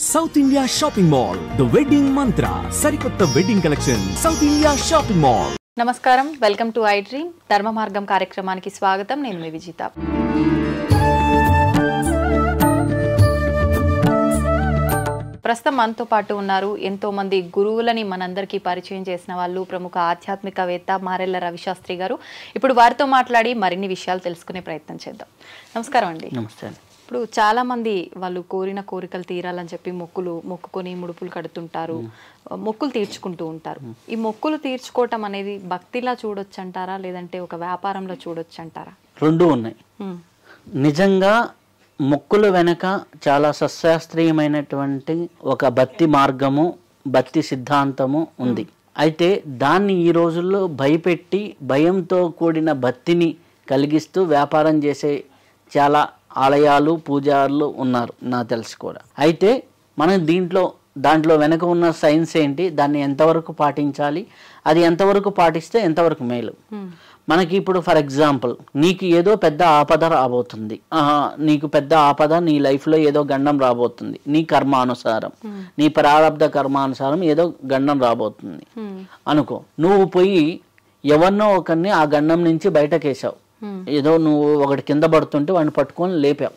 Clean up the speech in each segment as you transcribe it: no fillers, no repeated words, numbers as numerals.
South India Shopping Mall, The Wedding Mantra, Sarikotta Wedding Collection, South India Shopping Mall. నమస్కారం, welcome to I dream ధర్మ మార్గం కార్యక్రమానికి స్వాగతం. నేను మీ విజిత. ప్రస్తుతం మనతో పాటు ఉన్నారు ఎంతో మంది గురువులని మనందరికీ పరిచయం చేసిన వాళ్ళు, ప్రముఖ ఆధ్యాత్మికవేత్త మారెళ్ళ రవిశాస్త్రి గారు. ఇప్పుడు వారితో మాట్లాడి మరిన్ని విషయాలు తెలుసుకునే ప్రయత్నం చేద్దాం. నమస్కారం అండి. నమస్తే. ఇప్పుడు చాలా మంది వాళ్ళు కోరిన కోరికలు తీరాలని చెప్పి మొక్కుకొని ముడుపులు కడుతుంటారు, మొక్కులు తీర్చుకుంటూ ఉంటారు. ఈ మొక్కులు తీర్చుకోవటం అనేది భక్తిలా చూడొచ్చు అంటారా, లేదంటే ఒక వ్యాపారంలో చూడొచ్చు అంటారా? రెండు ఉన్నాయి. నిజంగా మొక్కుల వెనక చాలా సశాస్త్రీయమైనటువంటి ఒక భక్తి మార్గము, భక్తి సిద్ధాంతము ఉంది. అయితే దాన్ని ఈ రోజుల్లో భయపెట్టి భయంతో కూడిన భక్తిని కలిగిస్తూ వ్యాపారం చేసే చాలా ఆలయాలు, పూజారులు ఉన్నారు నాకు తెలిసి కూడా. అయితే మనం దాంట్లో వెనక ఉన్న సైన్స్ ఏంటి, దాన్ని ఎంతవరకు పాటించాలి, అది ఎంతవరకు పాటిస్తే ఎంతవరకు మేలు. మనకి ఇప్పుడు ఫర్ ఎగ్జాంపుల్ నీకు ఏదో పెద్ద ఆపద రాబోతుంది, నీకు పెద్ద ఆపద, నీ లైఫ్లో ఏదో గండం రాబోతుంది, నీ కర్మానుసారం, నీ ప్రారబ్ధ కర్మానుసారం ఏదో గండం రాబోతుంది అనుకో. నువ్వు పోయి ఎవరినో ఒకరిని ఆ గండం నుంచి బయటకేసావు, ఏదో నువ్వు ఒకటి కింద పడుతుంటే వాడిని పట్టుకొని లేపావు,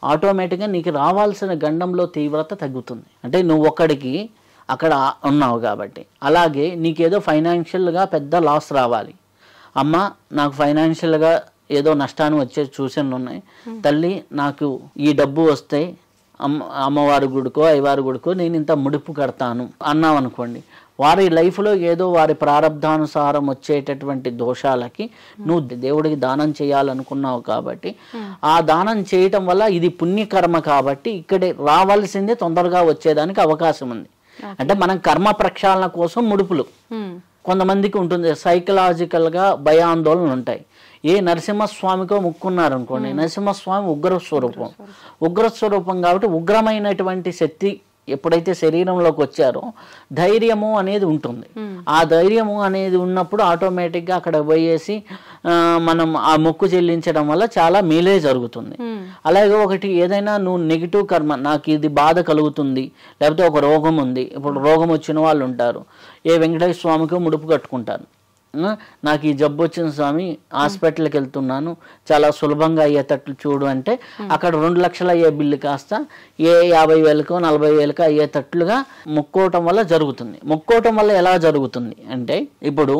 ఆటోమేటిక్గా నీకు రావాల్సిన గండంలో తీవ్రత తగ్గుతుంది. అంటే నువ్వు ఒక్కడికి అక్కడ ఉన్నావు కాబట్టి. అలాగే నీకేదో ఫైనాన్షియల్గా పెద్ద లాస్ రావాలి, అమ్మ నాకు ఫైనాన్షియల్గా ఏదో నష్టాన్ని వచ్చే సూచనలు ఉన్నాయి, తల్లి నాకు ఈ డబ్బు వస్తే అమ్మవారి గుడికో అయ్యవారి గుడికో నేను ఇంత ముడుపు కడతాను అన్నావు అనుకోండి. వారి లైఫ్లో ఏదో వారి ప్రారంధానుసారం వచ్చేటటువంటి దోషాలకి నువ్వు దేవుడికి దానం చేయాలనుకున్నావు కాబట్టి ఆ దానం చేయటం వల్ల ఇది పుణ్యకర్మ కాబట్టి ఇక్కడే రావాల్సిందే తొందరగా వచ్చేదానికి అవకాశం ఉంది. అంటే మనం కర్మ ప్రక్షాళన కోసం ముడుపులు కొంతమందికి ఉంటుంది, సైకలాజికల్గా భయాందోళనలు ఉంటాయి. ఏ నరసింహస్వామికో ముక్కున్నారనుకోండి, నరసింహస్వామి ఉగ్రస్వరూపం కాబట్టి ఉగ్రమైనటువంటి శక్తి ఎప్పుడైతే శరీరంలోకి వచ్చారో ధైర్యము అనేది ఉంటుంది. ఆ ధైర్యము అనేది ఉన్నప్పుడు ఆటోమేటిక్గా అక్కడ పోయేసి మనం ఆ మొక్కు చెల్లించడం వల్ల చాలా మేలే జరుగుతుంది. అలాగే ఒకటి ఏదైనా నువ్వు నెగిటివ్ కర్మ, నాకు ఇది బాధ కలుగుతుంది, లేకపోతే ఒక రోగం ఉంది, ఇప్పుడు రోగం వచ్చిన వాళ్ళు ఉంటారు, ఏ వెంకటేశ్వర స్వామికి ముడుపు కట్టుకుంటారు, నాకు ఈ జబ్బు వచ్చిన స్వామి హాస్పిటల్కి వెళ్తున్నాను చాలా సులభంగా అయ్యేటట్లు చూడు అంటే అక్కడ 2 లక్షలు అయ్యే బిల్లు కాస్త 50,000కో 40,000కో అయ్యేటట్లుగా మొక్కోవటం వల్ల జరుగుతుంది. మొక్కోవటం వల్ల ఎలా జరుగుతుంది అంటే ఇప్పుడు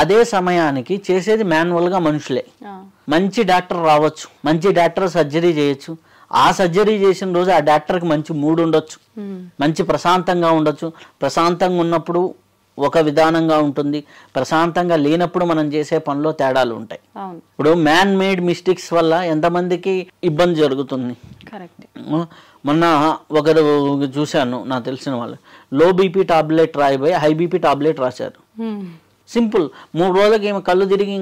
అదే సమయానికి చేసేది మాన్యువల్గా మనుషులే. మంచి డాక్టర్ రావచ్చు, మంచి డాక్టర్ సర్జరీ చేయొచ్చు, ఆ సర్జరీ చేసిన రోజు ఆ డాక్టర్కి మంచి మూడ్ ఉండొచ్చు, మంచి ప్రశాంతంగా ఉండొచ్చు. ప్రశాంతంగా ఉన్నప్పుడు ఒక విధానంగా ఉంటుంది, ప్రశాంతంగా లేనప్పుడు మనం చేసే పనిలో తేడాలు ఉంటాయి. ఇప్పుడు మ్యాన్ మేడ్ మిస్టేక్స్ వల్ల ఎంతమందికి ఇబ్బంది జరుగుతుంది. మొన్న ఒకరు చూశాను, నాకు తెలిసిన వాళ్ళు లో బీపీ టాబ్లెట్ రాయిపోయి హై బీపీ టాబ్లెట్ రాశారు. సింపుల్ 3 రోజులకి ఏమి కళ్ళు తిరిగి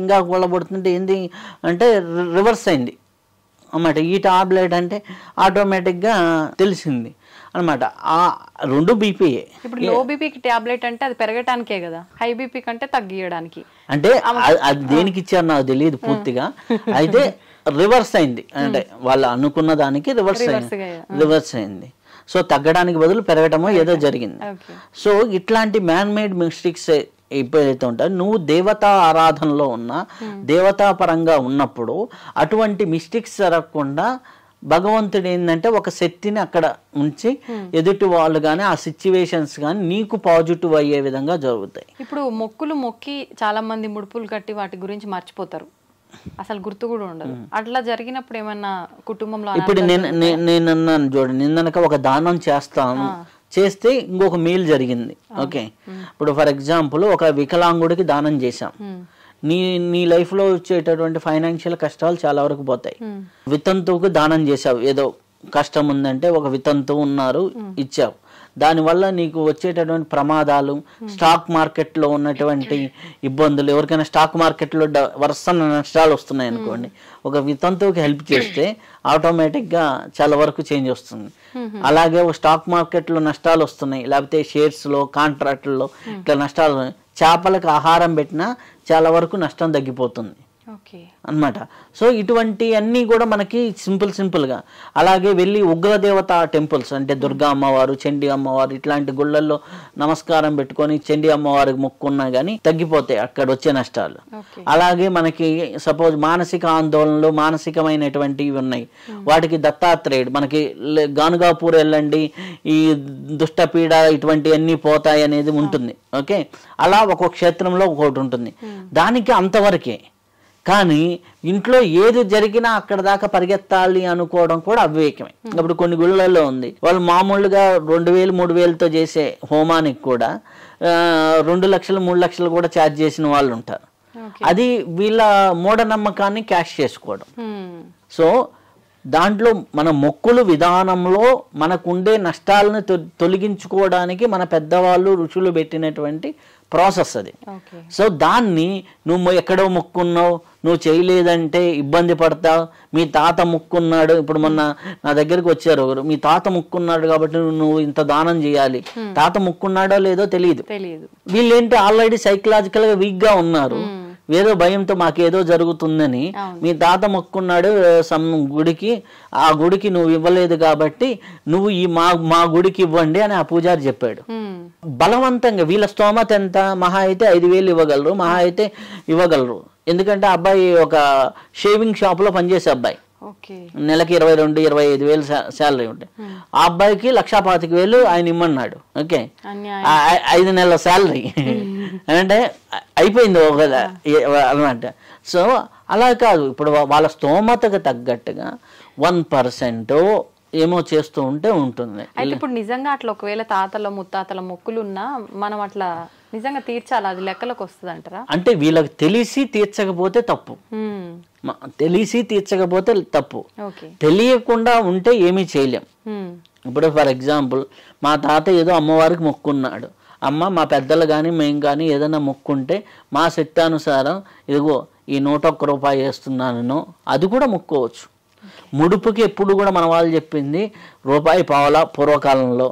ఇంకా కూలబడుతుంటే ఏంది అంటే రివర్స్ అయింది అన్నమాట. ఈ టాబ్లెట్ అంటే ఆటోమేటిక్గా తెలిసింది అనమాట. ఆ 2 బీపీయే. ఇప్పుడు లో బీపీకి టాబ్లెట్ అంటే అది పెరగటానికే కదా, హై బీపీ కంటే తగ్గియడానికి. అంటే అది దేనికి ఇచ్చారు నాకు తెలియదు పూర్తిగా. అయితే రివర్స్ అయింది, అంటే వాళ్ళు అనుకున్న దానికి రివర్స్ అయింది. సో తగ్గడానికి బదులు పెరగటమో ఏదో జరిగింది. సో ఇట్లాంటి మ్యాన్ మేడ్ మిస్టేక్స్ ఎప్పుడైతే ఉంటాయో, నువ్వు దేవతా ఆరాధనలో ఉన్నా, దేవతా పరంగా ఉన్నప్పుడు అటువంటి మిస్టేక్స్ జరగకుండా భగవంతుడు ఏంటంటే ఒక శక్తిని అక్కడ ఉంచి ఎదుటి వాళ్ళు కానీ ఆ సిచ్యువేషన్స్ కానీ నీకు పాజిటివ్ అయ్యే విధంగా జరుగుతాయి. ఇప్పుడు మొక్కులు మొక్కి చాలా మంది ముడుపులు కట్టి వాటి గురించి మర్చిపోతారు, అసలు గుర్తు కూడా ఉండదు. అట్లా జరిగినప్పుడు ఏమన్నా కుటుంబంలో ఇప్పుడు నేను అన్నాను చూడండి, నిన్ననక ఒక దానం చేస్తాను, చేస్తే ఇంకొక మీల్ జరిగింది. ఓకే, ఇప్పుడు ఫర్ ఎగ్జాంపుల్ ఒక వికలాంగుడికి దానం చేశాం, నీ లైఫ్లో వచ్చేటటువంటి ఫైనాన్షియల్ కష్టాలు చాలా వరకు పోతాయి. వితంతువుకు దానం చేసావు, ఏదో కష్టం ఉందంటే ఒక వితంతువు ఉన్నారు ఇచ్చావు, దానివల్ల నీకు వచ్చేటటువంటి ప్రమాదాలు, స్టాక్ మార్కెట్లో ఉన్నటువంటి ఇబ్బందులు, ఎవరికైనా స్టాక్ మార్కెట్లో వరుస నష్టాలు వస్తున్నాయి అనుకోండి, ఒక వితంతువుకి హెల్ప్ చేస్తే ఆటోమేటిక్గా చాలా వరకు చేంజ్ వస్తుంది. అలాగే ఒక స్టాక్ మార్కెట్లో నష్టాలు వస్తున్నాయి, లేకపోతే షేర్స్లో కాంట్రాక్టుల్లో ఇట్లా నష్టాలు, చేపలకు ఆహారం పెట్టినా చాలా వరకు నష్టం తగ్గిపోతుంది. అన్నమాట. సో ఇటువంటి అన్నీ కూడా మనకి సింపుల్గా. అలాగే వెళ్ళి ఉగ్రదేవత టెంపుల్స్ అంటే దుర్గా అమ్మవారు, చండీ అమ్మవారు ఇట్లాంటి గుళ్ళల్లో నమస్కారం పెట్టుకొని చండీ అమ్మవారికి మొక్కున్నా కానీ తగ్గిపోతాయి అక్కడ వచ్చే నష్టాలు. అలాగే మనకి సపోజ్ మానసిక ఆందోళనలు, మానసికమైనటువంటివి ఉన్నాయి, వాటికి దత్తాత్రేయుడు, మనకి గానుగాపూర్ వెళ్ళండి ఈ దుష్టపీడ ఇటువంటివన్నీ పోతాయి అనేది ఉంటుంది. ఓకే, అలా ఒక్కొక్క క్షేత్రంలో ఒక్కొక్కటి ఉంటుంది. దానికి అంతవరకే. కానీ ఇంట్లో ఏది జరిగినా అక్కడ దాకా పరిగెత్తాలి అనుకోవడం కూడా అవివేకమే. ఇప్పుడు కొన్ని గుళ్ళల్లో ఉంది, వాళ్ళు మామూలుగా 2000-3000తో చేసే హోమానికి కూడా 2 లక్షలు 3 లక్షలు కూడా ఛార్జ్ చేసిన వాళ్ళు ఉంటారు. అది వీళ్ళ మూఢనమ్మకాన్ని క్యాష్ చేసుకోవడం. సో దాంట్లో మన మొక్కులు విధానంలో మనకుండే నష్టాలను తొలగించుకోవడానికి మన పెద్దవాళ్ళు ఋషులు పెట్టినటువంటి ప్రాసెస్ అది. సో దాన్ని నువ్వు ఎక్కడో మొక్కున్నావు, నువ్వు చేయలేదంటే ఇబ్బంది పడతావు. మీ తాత మొక్కున్నాడు, ఇప్పుడు మొన్న నా దగ్గరికి వచ్చారు ఒకరు, మీ తాత మొక్కున్నాడు కాబట్టి నువ్వు ఇంత దానం చేయాలి. తాత మొక్కున్నాడో లేదో తెలియదు. వీళ్ళేంటి ఆల్రెడీ సైకలాజికల్ గా వీక్ గా ఉన్నారు, ఏదో భయంతో మాకేదో జరుగుతుందని. మీ తాత మొక్కున్నాడు సమ్ గుడికి, ఆ గుడికి నువ్వు ఇవ్వలేదు కాబట్టి నువ్వు ఈ మా గుడికి ఇవ్వండి అని ఆ పూజారి చెప్పాడు. బలవంతంగా వీళ్ళ స్తోమత ఎంత, మహా అయితే 5,000 ఇవ్వగలరు, మహా అయితే ఇవ్వగలరు. ఎందుకంటే అబ్బాయి ఒక షేవింగ్ షాప్ లో పనిచేసే అబ్బాయి, నెలకి 22-25,000 శాలరీ ఉంటాయి. ఆ అబ్బాయికి 1,25,000 ఆయన ఇమ్మన్నాడు. ఓకే, 5 నెలల శాలరీ అంటే అయిపోయింది అనమాట. సో అలా కాదు, ఇప్పుడు వాళ్ళ స్తోమతకు తగ్గట్టుగా 1% ఏమో చేస్తూ ఉంటే ఉంటుంది. అయితే ఇప్పుడు నిజంగా అట్లా ఒకవేళ తాతల ముత్తాతల మొక్కులున్నా మనం అట్లా నిజంగా తీర్చాలి, అది లెక్కలోకి వస్తుంది అంటారా? అంటే వీళ్ళకి తెలిసి తీర్చకపోతే తప్పు, తెలిసి తీర్చకపోతే తప్పు, తెలియకుండా ఉంటే ఏమీ చేయలేం. ఇప్పుడు ఫర్ ఎగ్జాంపుల్ మా తాత ఏదో అమ్మవారికి మొక్కున్నాడు, అమ్మ మా పెద్దలు కానీ మేము కానీ ఏదైనా మొక్కుంటే మా శక్తానుసారం ఇదిగో ఈ 101 రూపాయి వేస్తున్నాను, అది కూడా మొక్కోవచ్చు. ముడుపుకి ఎప్పుడు కూడా మన వాళ్ళు చెప్పింది ₹1.50 పూర్వకాలంలో,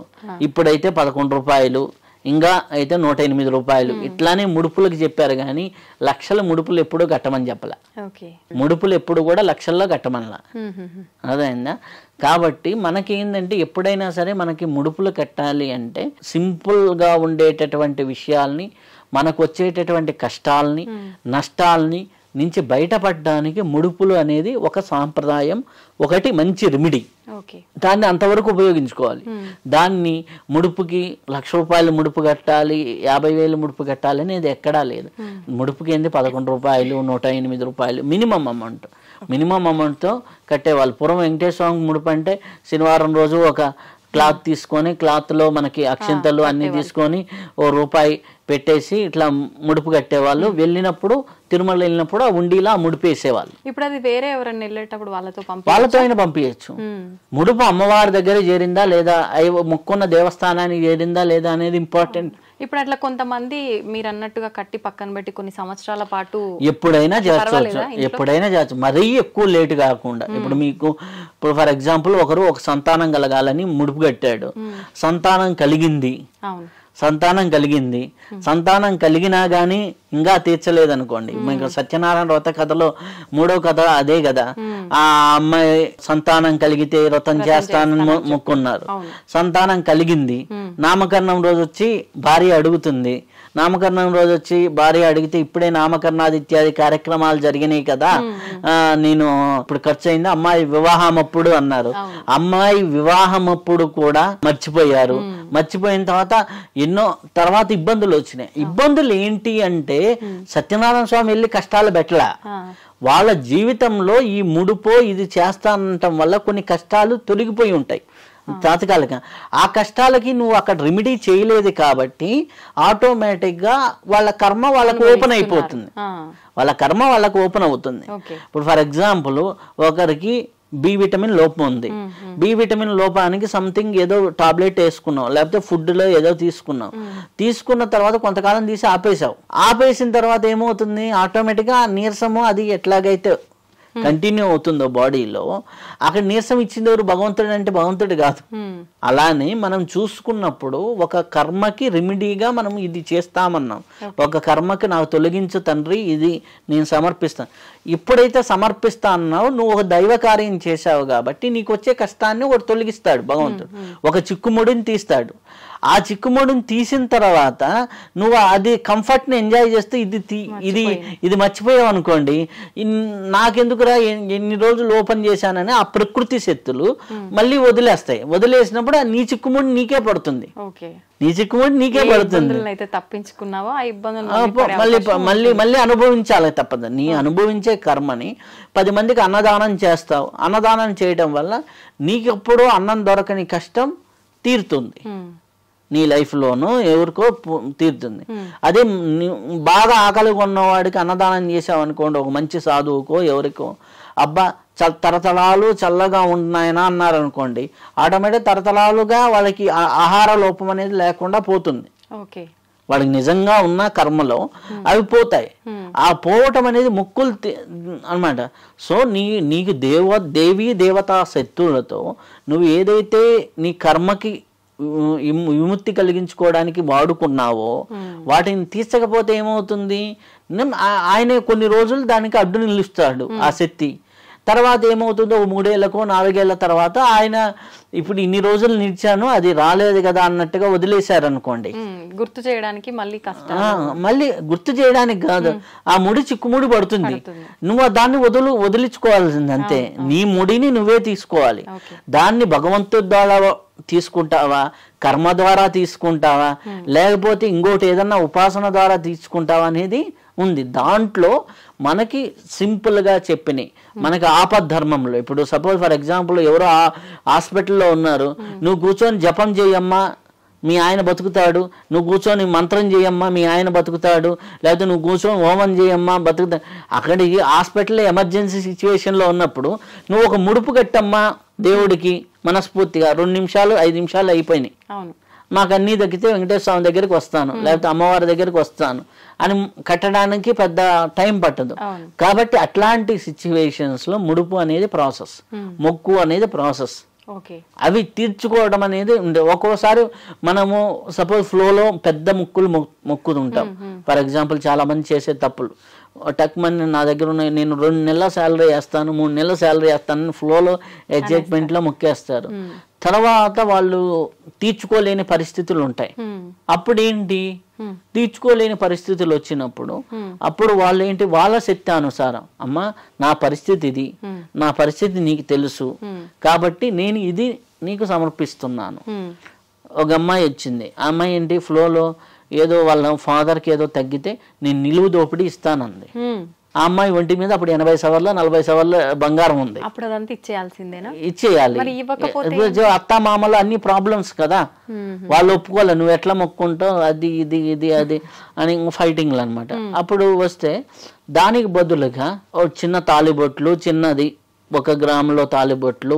ఇప్పుడైతే 11 రూపాయలు, ఇంకా అయితే 108 రూపాయలు, ఇట్లానే ముడుపులకు చెప్పారు. కానీ లక్షల ముడుపులు ఎప్పుడు కట్టమని చెప్పలే, ముడుపులు ఎప్పుడు కూడా లక్షల్లో కట్టమనలా. అదైందా? కాబట్టి మనకి ఏంటంటే ఎప్పుడైనా సరే మనకి ముడుపులు కట్టాలి అంటే సింపుల్గా ఉండేటటువంటి విషయాల్ని, మనకు వచ్చేటటువంటి కష్టాలని నష్టాలని నుంచి బయటపడడానికి ముడుపులు అనేది ఒక సాంప్రదాయం, ఒకటి మంచి రెమెడీ. దాన్ని అంతవరకు ఉపయోగించుకోవాలి. దాన్ని ముడుపుకి 1,00,000 రూపాయలు ముడుపు కట్టాలి, 50,000 ముడుపు కట్టాలి అనేది ఎక్కడా లేదు. ముడుపుకి ఏంది 11 రూపాయలు, 108 రూపాయలు మినిమం అమౌంట్. మినిమం అమౌంట్తో కట్టేవాళ్ళు. పూర్వం వెంకటేశ్వర స్వామి ముడుపు అంటే శనివారం రోజు ఒక క్లాత్ తీసుకొని, క్లాత్లో మనకి అక్షింతలు అన్నీ తీసుకొని ₹1 పెట్టేసి ఇట్లా ముడుపు కట్టేవాళ్ళు. వెళ్ళినప్పుడు తిరుమల వెళ్ళినప్పుడు ఆ ఉండిలా ముడుపు వేసేవాళ్ళు. ఇప్పుడు అది వేరే ఎవరైనా వెళ్ళేటప్పుడు వాళ్ళతో అయినా పంపించచ్చు. ముడుపు అమ్మవారి దగ్గర చేరిందా లేదా, మొక్కున్న దేవస్థానానికి చేరిందా లేదా అనేది ఇంపార్టెంట్. ఇప్పుడు అట్లా కొంతమంది మీరు అన్నట్టుగా కట్టి పక్కన పెట్టి కొన్ని సంవత్సరాల పాటు ఎప్పుడైనా చేర్చవచ్చు, ఎప్పుడైనా చేర్చు, మరీ ఎక్కువ లేటు కాకుండా. ఇప్పుడు మీకు ఇప్పుడు ఫర్ ఎగ్జాంపుల్ ఒకరు ఒక సంతానం కలగాలని ముడుపు కట్టాడు, సంతానం కలిగింది, సంతానం కలిగినా గానీ ఇంకా తీర్చలేదనుకోండి. మీకు సత్యనారాయణ వ్రత కథలో 3వ కథ అదే కదా. ఆ అమ్మాయి సంతానం కలిగితే వ్రతం చేస్తానని మొక్కున్నారు, సంతానం కలిగింది. నామకరణం రోజు వచ్చి భార్య అడుగుతుంది, నామకరణం రోజు వచ్చి భార్య అడిగితే ఇప్పుడే నామకరణాది ఇత్యాది కార్యక్రమాలు జరిగినాయి కదా, నేను ఇప్పుడు ఖర్చు అయింది, అమ్మాయి వివాహం అప్పుడు అన్నారు. అమ్మాయి వివాహం అప్పుడు కూడా మర్చిపోయారు. మర్చిపోయిన తర్వాత ఎన్నో తర్వాత ఇబ్బందులు వచ్చినాయి. ఇబ్బందులు ఏంటి అంటే సత్యనారాయణ స్వామి వెళ్ళి కష్టాలు పెట్టలా, వాళ్ళ జీవితంలో ఈ ముడుపో ఇది చేస్తానంటం వల్ల కొన్ని కష్టాలు తొలగిపోయి ఉంటాయి తాత్కాలికంగా. ఆ కష్టాలకి నువ్వు అక్కడ రెమెడీ చేయలేదు కాబట్టి ఆటోమేటిక్గా వాళ్ళ కర్మ వాళ్ళకు ఓపెన్ అయిపోతుంది, వాళ్ళ కర్మ వాళ్ళకు ఓపెన్ అవుతుంది. ఇప్పుడు ఫర్ ఎగ్జాంపుల్ ఒకరికి బి విటమిన్ లోపం ఉంది, బి విటమిన్ లోపానికి సంథింగ్ ఏదో టాబ్లెట్ వేసుకున్నావు, లేకపోతే ఫుడ్లో ఏదో తీసుకున్నావు, తీసుకున్న తర్వాత కొంతకాలం తీసి ఆపేసావు. ఆపేసిన తర్వాత ఏమవుతుంది, ఆటోమేటిక్గా నీరసము అది ఎట్లాగైతే కంటిన్యూ అవుతుందో బాడీలో, అక్కడ నీరసం ఇచ్చింది ఎవరు, భగవంతుడు అంటే భగవంతుడు కాదు. అలానే మనం చూసుకున్నప్పుడు ఒక కర్మకి రెమెడీగా మనం ఇది చేస్తామన్నాం, ఒక కర్మకి నాకు తొలగించు తండ్రి ఇది నేను సమర్పిస్తాను. ఎప్పుడైతే సమర్పిస్తా అన్నావు నువ్వు ఒక దైవ కార్యం చేశావు కాబట్టి నీకు వచ్చే కష్టాన్ని ఒకటి తొలగిస్తాడు భగవంతుడు, ఒక చిక్కుముడిని తీస్తాడు. ఆ చిక్కుముడిని తీసిన తర్వాత నువ్వు అది కంఫర్ట్ని ఎంజాయ్ చేస్తూ ఇది మర్చిపోయావు అనుకోండి, నాకెందుకురా ఎన్ని రోజులు ఓపెన్ చేశానని ఆ ప్రకృతి శక్తులు మళ్ళీ వదిలేస్తాయి. వదిలేసినప్పుడు నీ చిక్కుముడి నీకే పడుతుంది, నీ చిక్కుముడి నీకే పడుతుంది. మళ్ళీ అనుభవించాలి తప్పదు. నీ అనుభవించే కర్మని 10 మందికి అన్నదానం చేస్తావు. అన్నదానం చేయడం వల్ల నీకెప్పుడూ అన్నం దొరకని కష్టం తీరుతుంది, నీ లైఫ్లోనూ ఎవరికో తీరుతుంది. అదే బాగా ఆకలిగా ఉన్నవాడికి అన్నదానం చేసావు అనుకోండి, ఒక మంచి సాధువుకో ఎవరికో, అబ్బా తరతరాలు చల్లగా ఉన్నాయనా అన్నారు అనుకోండి, ఆటోమేటిక్ తరతరాలుగా వాళ్ళకి ఆహార లోపం అనేది లేకుండా పోతుంది. వాళ్ళకి నిజంగా ఉన్న కర్మలో అవి పోతాయి. ఆ పోవటం అనేది ముక్కులు అనమాట. సో నీకు దేవీ దేవతా శక్తులతో నువ్వు ఏదైతే నీ కర్మకి విముక్తి కలిగించుకోవడానికి వాడుకున్నావో వాటిని తీర్చకపోతే ఏమవుతుంది, ఆయనే కొన్ని రోజులు దానికి అడ్డు నిలుస్తాడు ఆ శక్తి. తర్వాత ఏమవుతుందో 3 ఏళ్లకో 4 ఏళ్ల తర్వాత ఆయన ఇప్పుడు ఇన్ని రోజులు నిలిచాను అది రాలేదు కదా అన్నట్టుగా వదిలేశారనుకోండి, గుర్తు చేయడానికి మళ్ళీ గుర్తు చేయడానికి కాదు, ఆ ముడి చిక్కుముడి పడుతుంది. నువ్వు దాన్ని వదిలించుకోవాల్సింది అంతే. నీ ముడిని నువ్వే తీసుకోవాలి. దాన్ని భగవంతుడి ద్వారా తీసుకుంటావా, కర్మ ద్వారా తీసుకుంటావా, లేకపోతే ఇంకోటి ఏదన్నా ఉపాసన ద్వారా తీసుకుంటావా అనేది ఉంది. దాంట్లో మనకి సింపుల్గా చెప్పినాయి. మనకి ఆపద్ధర్మంలో ఇప్పుడు సపోజ్ ఫర్ ఎగ్జాంపుల్ ఎవరో హాస్పిటల్లో ఉన్నారు, నువ్వు కూర్చొని జపం చేయమ్మా మీ ఆయన బతుకుతాడు, నువ్వు కూర్చొని మంత్రం చేయమ్మా మీ ఆయన బతుకుతాడు, లేకపోతే నువ్వు కూర్చొని హోమం చేయమ్మా బతుకుతాడు. అక్కడికి హాస్పిటల్లో ఎమర్జెన్సీ సిచ్యువేషన్లో ఉన్నప్పుడు నువ్వు ఒక ముడుపు కట్టమ్మా దేవుడికి మనస్ఫూర్తిగా 2 నిమిషాలు 5 నిమిషాలు అయిపోయినాయి, మాకు అన్నీ తగ్గితే వెంకటేశ్వర స్వామి దగ్గరికి వస్తాను లేకపోతే అమ్మవారి దగ్గరికి వస్తాను అని కట్టడానికి పెద్ద టైం పట్టదు. కాబట్టి అట్లాంటి సిచ్యువేషన్స్లో ముడుపు అనేది ప్రాసెస్, మొక్కు అనేది ప్రాసెస్. అవి తీర్చుకోవడం అనేది ఉండే. ఒక్కోసారి మనము సపోజ్ ఫ్లోలో పెద్ద మొక్కుతుంటాం. ఫర్ ఎగ్జాంపుల్ చాలా మంది చేసే తప్పులు, టక్మని నా దగ్గర ఉన్నాయి నేను 2 నెలల శాలరీ వేస్తాను 3 నెలల శాలరీ వేస్తాను ఫ్లోలో ఎగ్జైట్మెంట్లో మొక్కేస్తారు. తర్వాత వాళ్ళు తీర్చుకోలేని పరిస్థితులు ఉంటాయి. అప్పుడు ఏంటి, తీర్చుకోలేని పరిస్థితులు వచ్చినప్పుడు అప్పుడు వాళ్ళు ఏంటి, వాళ్ళ శక్తి అనుసారం అమ్మా నా పరిస్థితి ఇది, నా పరిస్థితి నీకు తెలుసు కాబట్టి నేను ఇది నీకు సమర్పిస్తున్నాను. ఒక అమ్మాయి వచ్చింది, ఆ అమ్మాయి ఏంటి ఫ్లోలో ఏదో వాళ్ళ ఫాదర్కి ఏదో తగ్గితే నేను నిలువు దోపిడీ ఇస్తానంది. ఆ అమ్మాయి ఒంటి మీద అప్పుడు 80 సవర్ల 40 సవర్ల బంగారం ఉంది. ఇచ్చేయాలి. అత్త మామలు అన్ని ప్రాబ్లమ్స్ కదా, వాళ్ళు ఒప్పుకోవాలి. నువ్వు ఎట్లా మొక్కుంటావు అది ఇది ఇది అది అని ఫైటింగ్లు అనమాట. అప్పుడు వస్తే దానికి బదులుగా చిన్న తాలిబొట్లు, చిన్నది 1 గ్రాములో తాలిబొట్లు,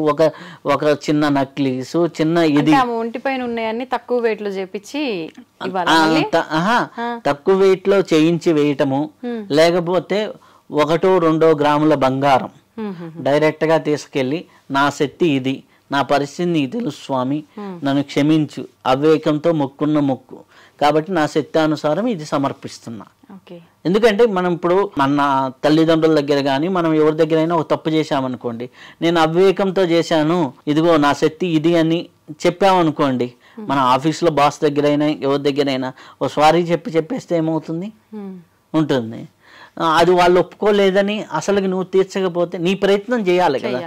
ఒక చిన్న నక్లీసు, చిన్న ఇది ఒంటిపైన ఉన్నాయని తక్కువ వెయిట్ లో చేపించి తక్కువ వెయిట్ లో చేయించి వేయటము, లేకపోతే 1-2 గ్రాముల బంగారం డైరెక్ట్ గా తీసుకెళ్లి నా శక్తి ఇది, నా పరిస్థితి నీకు తెలుసు స్వామి నన్ను క్షమించు, అవివేకంతో మొక్కున్న మొక్కు కాబట్టి నా శక్తి అనుసారం ఇది సమర్పిస్తున్నా. ఎందుకంటే మనం ఇప్పుడు మన తల్లిదండ్రుల దగ్గర కానీ మనం ఎవరి దగ్గరైనా ఒక తప్పు చేశామనుకోండి, నేను అవివేకంతో చేశాను ఇదిగో నా శక్తి ఇది అని చెప్పామనుకోండి, మన ఆఫీస్లో బాస్ దగ్గరైనా ఎవరి దగ్గరైనా ఓ సారీ చెప్పేస్తే ఏమవుతుంది ఉంటుంది. అది వాళ్ళు ఒప్పుకోలేదని అసలుకి నువ్వు తీర్చకపోతే నీ ప్రయత్నం చేయాలి కదా,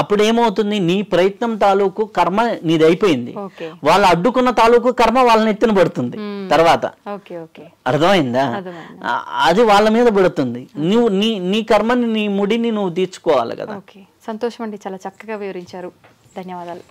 అప్పుడు ఏమవుతుంది నీ ప్రయత్నం తాలూకు కర్మ నీది అయిపోయింది, వాళ్ళు అడ్డుకున్న తాలూకు కర్మ వాళ్ళని ఎత్తున పడుతుంది తర్వాత. అర్థమైందా, అది వాళ్ళ మీద పడుతుంది. నువ్వు నీ కర్మని నీ ముడిని నువ్వు తీర్చుకోవాలి కదా. సంతోషం అండి, చాలా చక్కగా వివరించారు, ధన్యవాదాలు.